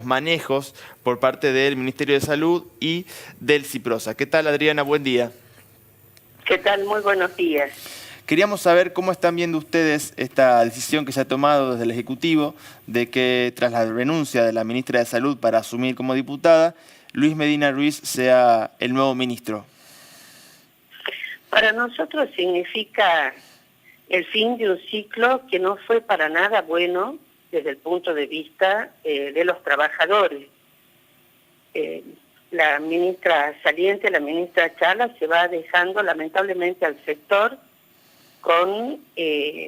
manejos por parte del Ministerio de Salud y del Ciprosa. ¿Qué tal, Adriana? Buen día. ¿Qué tal? Muy buenos días. Queríamos saber cómo están viendo ustedes esta decisión que se ha tomado desde el Ejecutivo de que tras la renuncia de la ministra de Salud para asumir como diputada, Luis Medina Ruiz sea el nuevo ministro. Para nosotros significa el fin de un ciclo que no fue para nada bueno desde el punto de vista de los trabajadores. La ministra saliente, la ministra Chala, se va dejando lamentablemente al sector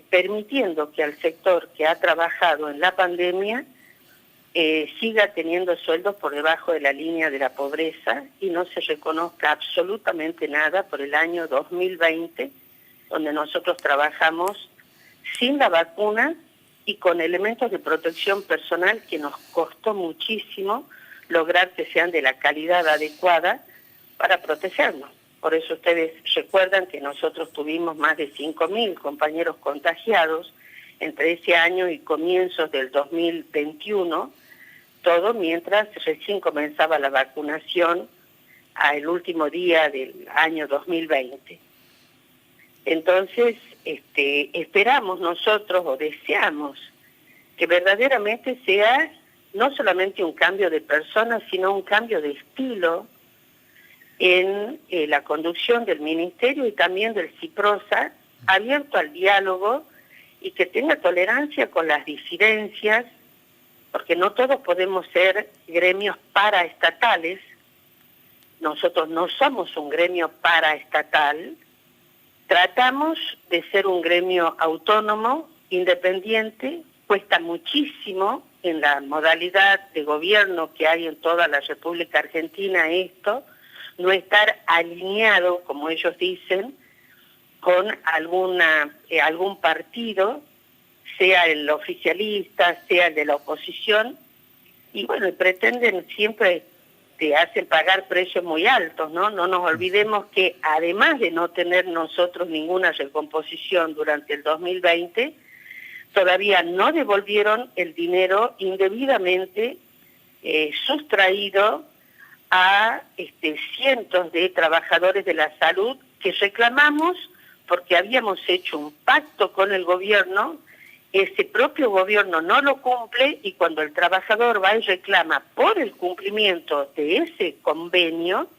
permitiendo que al sector que ha trabajado en la pandemia siga teniendo sueldos por debajo de la línea de la pobreza y no se reconozca absolutamente nada por el año 2020, donde nosotros trabajamos sin la vacuna y con elementos de protección personal que nos costó muchísimo lograr que sean de la calidad adecuada para protegernos. Por eso ustedes recuerdan que nosotros tuvimos más de 5.000 compañeros contagiados entre ese año y comienzos del 2021, todo mientras recién comenzaba la vacunación al último día del año 2020. Entonces, esperamos nosotros o deseamos que verdaderamente sea no solamente un cambio de personas, sino un cambio de estilo en la conducción del Ministerio y también del Ciprosa, abierto al diálogo y que tenga tolerancia con las disidencias, porque no todos podemos ser gremios paraestatales. Nosotros no somos un gremio paraestatal, tratamos de ser un gremio autónomo, independiente. Cuesta muchísimo en la modalidad de gobierno que hay en toda la República Argentina esto, no estar alineado, como ellos dicen, con algún partido, sea el oficialista, sea el de la oposición, y bueno, pretenden siempre, te hacen pagar precios muy altos, ¿no? No nos olvidemos que además de no tener nosotros ninguna recomposición durante el 2020, todavía no devolvieron el dinero indebidamente sustraído a cientos de trabajadores de la salud que reclamamos porque habíamos hecho un pacto con el gobierno, ese propio gobierno no lo cumple y cuando el trabajador va y reclama por el cumplimiento de ese convenio,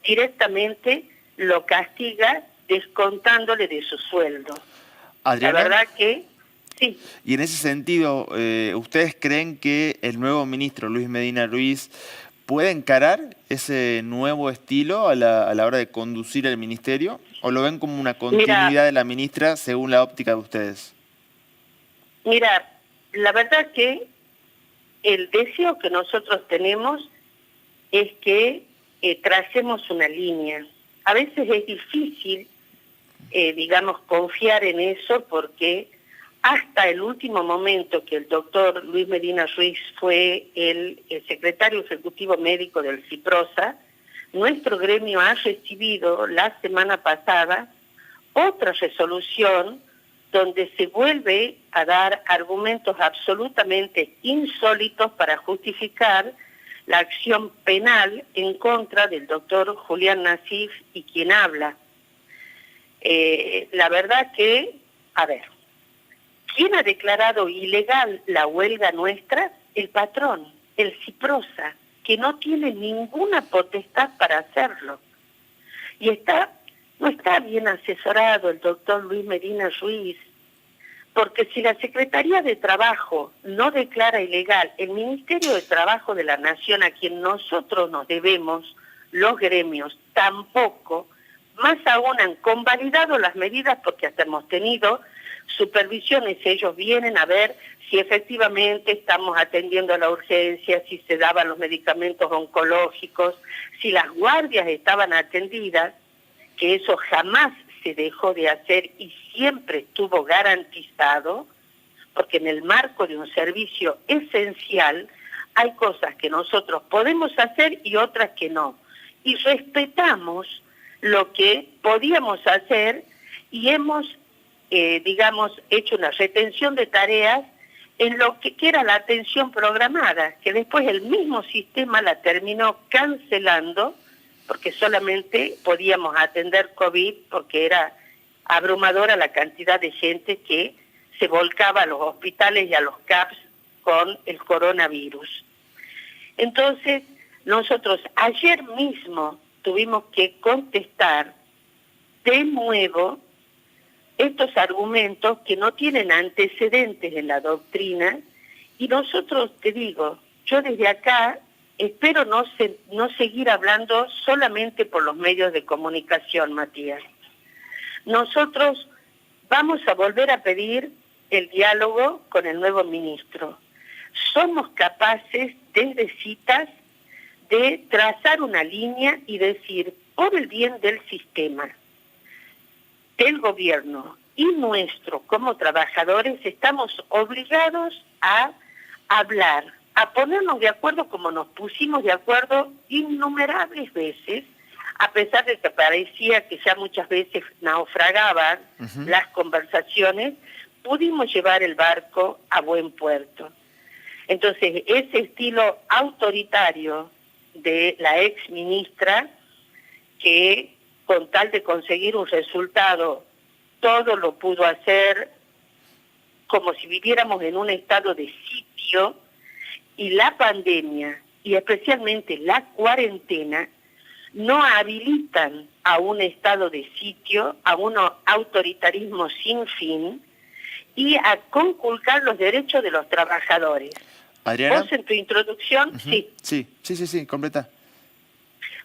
directamente lo castiga descontándole de su sueldo. Adriana, la verdad que sí. Y en ese sentido, ¿ustedes creen que el nuevo ministro Luis Medina Ruiz puede encarar ese nuevo estilo a la hora de conducir el ministerio? ¿O lo ven como una continuidad de la ministra según la óptica de ustedes? Mira, la verdad que el deseo que nosotros tenemos es que tracemos una línea. A veces es difícil, confiar en eso porque hasta el último momento que el doctor Luis Medina Ruiz fue el secretario ejecutivo médico del Ciprosa, nuestro gremio ha recibido la semana pasada otra resolución donde se vuelve a dar argumentos absolutamente insólitos para justificar la acción penal en contra del doctor Julián Nasif y quien habla. La verdad que, ¿quién ha declarado ilegal la huelga nuestra? El patrón, el Ciprosa, que no tiene ninguna potestad para hacerlo. Y no está bien asesorado el doctor Luis Medina Ruiz, porque si la Secretaría de Trabajo no declara ilegal, el Ministerio de Trabajo de la Nación, a quien nosotros nos debemos, los gremios, tampoco, más aún han convalidado las medidas porque hasta hemos tenido supervisiones, ellos vienen a ver si efectivamente estamos atendiendo a la urgencia, si se daban los medicamentos oncológicos, si las guardias estaban atendidas, que eso jamás se dejó de hacer y siempre estuvo garantizado, porque en el marco de un servicio esencial hay cosas que nosotros podemos hacer y otras que no. Y respetamos lo que podíamos hacer y hemos, hecho una retención de tareas en lo que era la atención programada, que después el mismo sistema la terminó cancelando, porque solamente podíamos atender COVID, porque era abrumadora la cantidad de gente que se volcaba a los hospitales y a los CAPS con el coronavirus. Entonces, nosotros ayer mismo tuvimos que contestar de nuevo estos argumentos que no tienen antecedentes en la doctrina, y nosotros, te digo, yo desde acá espero no seguir hablando solamente por los medios de comunicación, Matías. Nosotros vamos a volver a pedir el diálogo con el nuevo ministro. Somos capaces, desde citas, de trazar una línea y decir, por el bien del sistema, del gobierno y nuestro como trabajadores, estamos obligados a hablar, a ponernos de acuerdo como nos pusimos de acuerdo innumerables veces, a pesar de que parecía que ya muchas veces naufragaban las conversaciones, pudimos llevar el barco a buen puerto. Entonces, ese estilo autoritario de la ex ministra, que con tal de conseguir un resultado, todo lo pudo hacer como si viviéramos en un estado de sitio, y la pandemia, y especialmente la cuarentena, no habilitan a un estado de sitio, a un autoritarismo sin fin, y a conculcar los derechos de los trabajadores. Adriana. Vos en tu introducción, Sí, completa.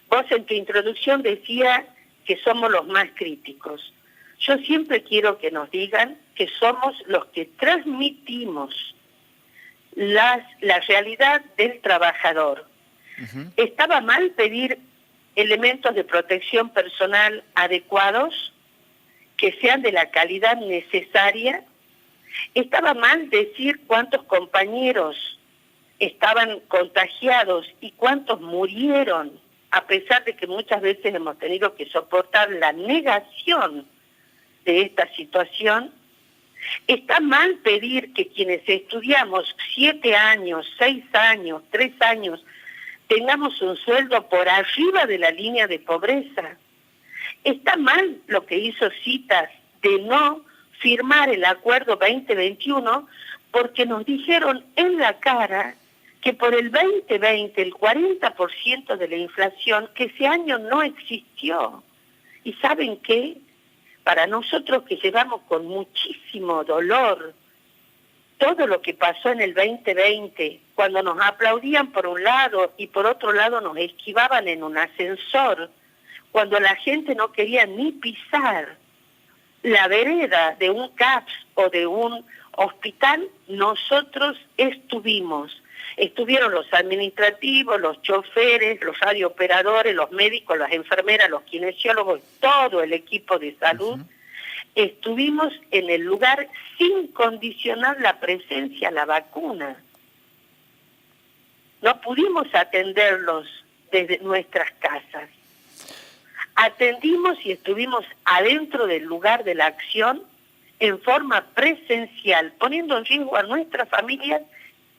Vos en tu introducción decías que somos los más críticos. Yo siempre quiero que nos digan que somos los que transmitimos la realidad del trabajador. ¿Estaba mal pedir elementos de protección personal adecuados, que sean de la calidad necesaria? ¿Estaba mal decir cuántos compañeros estaban contagiados y cuántos murieron, a pesar de que muchas veces hemos tenido que soportar la negación de esta situación? ¿Está mal pedir que quienes estudiamos 7 años, 6 años, 3 años, tengamos un sueldo por arriba de la línea de pobreza? ¿Está mal lo que hizo Citas de no firmar el acuerdo 2021 porque nos dijeron en la cara que por el 2020 el 40% de la inflación, que ese año no existió? ¿Y saben qué? Para nosotros que llevamos con muchísimo dolor todo lo que pasó en el 2020, cuando nos aplaudían por un lado y por otro lado nos esquivaban en un ascensor, cuando la gente no quería ni pisar la vereda de un CAPS o de un hospital, nosotros estuvieron los administrativos, los choferes, los radiooperadores, los médicos, las enfermeras, los kinesiólogos, todo el equipo de salud. Estuvimos en el lugar sin condicionar la presencia a la vacuna. No pudimos atenderlos desde nuestras casas. Atendimos y estuvimos adentro del lugar de la acción en forma presencial, poniendo en riesgo a nuestras familias,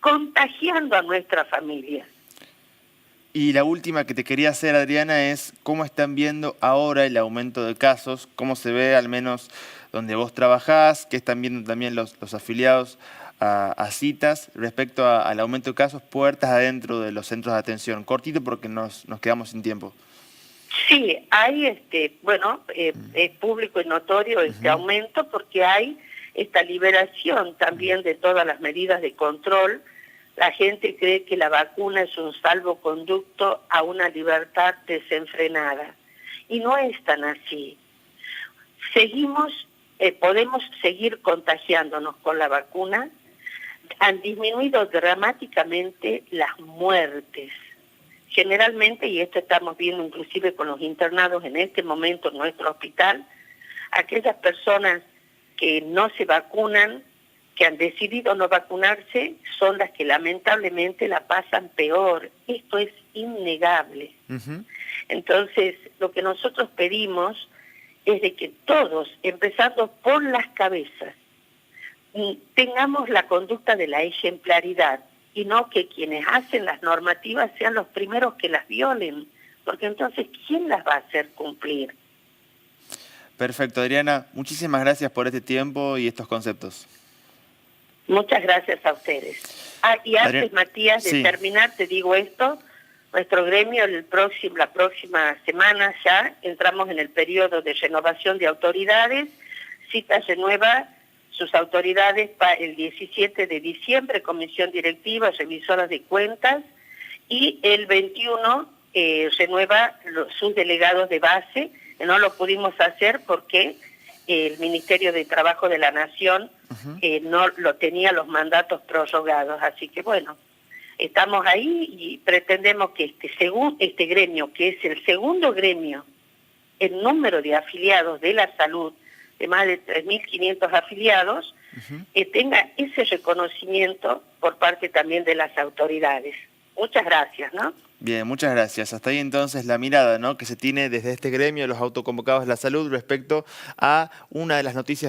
contagiando a nuestras familias. Y la última que te quería hacer, Adriana, es cómo están viendo ahora el aumento de casos, cómo se ve al menos donde vos trabajás, qué están viendo también los afiliados a Citas respecto al aumento de casos, puertas adentro de los centros de atención. Cortito porque nos quedamos sin tiempo. Sí, hay es público y notorio este aumento, porque hay esta liberación también de todas las medidas de control. La gente cree que la vacuna es un salvoconducto a una libertad desenfrenada, y no es tan así. Podemos seguir contagiándonos con la vacuna. Han disminuido dramáticamente las muertes. Generalmente, y esto estamos viendo inclusive con los internados en este momento en nuestro hospital, aquellas personas que no se vacunan, que han decidido no vacunarse, son las que lamentablemente la pasan peor. Esto es innegable. Entonces, lo que nosotros pedimos es de que todos, empezando por las cabezas, tengamos la conducta de la ejemplaridad y no que quienes hacen las normativas sean los primeros que las violen, porque entonces, ¿quién las va a hacer cumplir? Perfecto, Adriana. Muchísimas gracias por este tiempo y estos conceptos. Muchas gracias a ustedes. Y antes, Matías, de terminar, te digo esto, nuestro gremio la próxima semana ya entramos en el periodo de renovación de autoridades, CITA renueva sus autoridades para el 17 de diciembre, comisión directiva, revisoras de cuentas, y el 21 renueva sus delegados de base. No lo pudimos hacer porque el Ministerio de Trabajo de la Nación no lo tenía los mandatos prorrogados, así que bueno, estamos ahí y pretendemos que este gremio, que es el segundo gremio en número de afiliados de la salud, de más de 3.500 afiliados, tenga ese reconocimiento por parte también de las autoridades. Muchas gracias, ¿no? Bien, muchas gracias. Hasta ahí entonces la mirada, ¿no?, que se tiene desde este gremio, los autoconvocados de la salud, respecto a una de las noticias